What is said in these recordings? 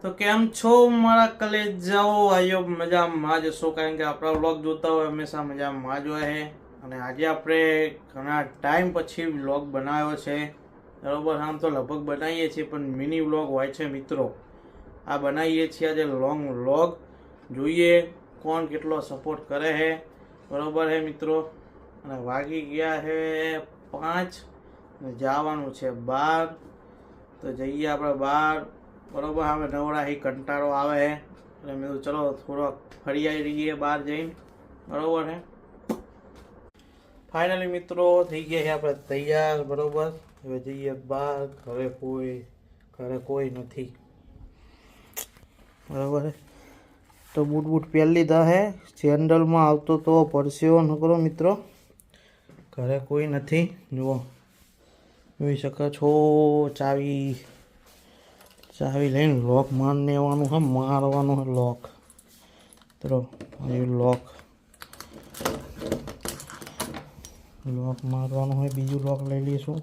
તો કેમ છો મારા કલેજાઓ આયો મજામાં જ છો, કારણ કે આપણા વ્લોગ જોતા હોય હંમેશા મજામાં જ હોય છે. અને આજે આપણે ઘણા ટાઈમ પછી વ્લોગ બનાવ્યો છે, બરોબર. આમ તો લગભગ બનાવીએ છીએ પણ મિની વ્લોગ હોય છે મિત્રો. આ બનાવીએ છીએ આજે લોંગ વ્લોગ. જોઈએ કોણ કેટલો સપોર્ટ કરે છે, બરોબર છે મિત્રો. અને વાગી ગયા છે 5 અને જવાનું છે 12. તો જઈએ આપણે બહાર, બરોબર. હવે નવરાહી કંટાળો આવે છે એટલે મેં કીધું ચલો થોડોક ફરી આવી રહીએ બહાર જઈને, બરોબર છે. ફાઇનલી મિત્રો થઈ ગયા છે આપણે તૈયાર, બરોબર. હવે જઈએ બહાર. ઘરે કોઈ નથી, બરોબર છે. તો બૂટ પહેરી લીધા છે. સેન્ડલમાં આવતો તો પરસ્યો ન કરો મિત્રો. ઘરે કોઈ નથી, જુઓ જોઈ શકો છો. ચાવી લઈને લોક મારને આવવાનું છે, મારવાનું છે લોક. તો લોક મારવાનું હોય. બીજું લોક લઈ લઈશું.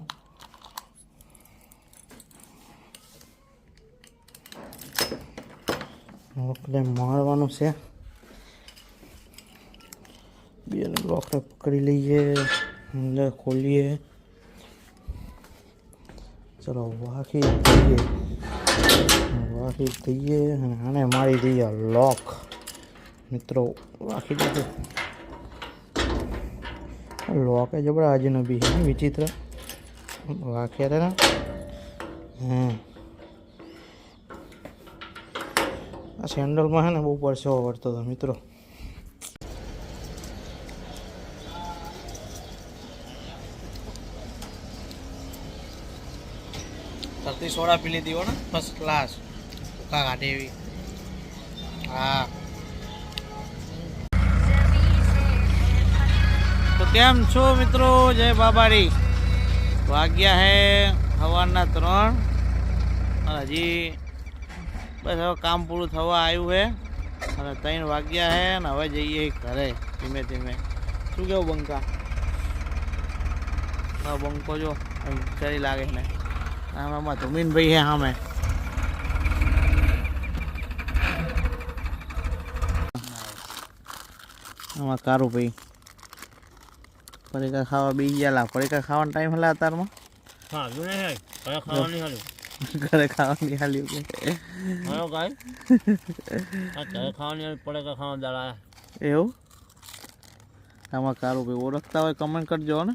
લોકને મારવાનું છે. બે લોકને પકડી લઈએ, અંદર ખોલીએ. ચલો વાકી દઈએ અને આને મારી દઈએ લોક મિત્રો. વાકી દીધું. લોક એ જબરા અજનબી છે, વિચિત્ર વાક્યા ને. આ સેન્ડલમાં છે ને બહુ પરસેવો પડતો હતો મિત્રો. તરતી સોડા પી લીધી હો ને, ફર્સ્ટ ક્લાસ. ભૂકા કાઢે એવી. હા. તો કેમ છો મિત્રો? જય બાબારી. વાગ્યા હે સવારના 3 અને હજી બસ હવે કામ પૂરું થવા આવ્યું છે. અને 3 વાગ્યા છે અને હવે જઈએ ઘરે ધીમે ધીમે. શું કેવું બંકા? હા બંકો જો ચરી લાગે ને. આમાં ધુમીનભાઈ છે સામે. આમાં કારુભાઈ પડીકા ખાવા બી ગયા. પડીકા ખાવાનો ટાઈમ હલા અતારમાં. હા ઘરે ખાવાની હાલ્યું. ઘરે ખાવાની હાલ્યું કે હા ગાય ઘરે ખાવાની પડીકા ખાવા દાડા એવું. આમાં કારુભાઈ ઓળખતા હોય કમેન્ટ કરજો ને.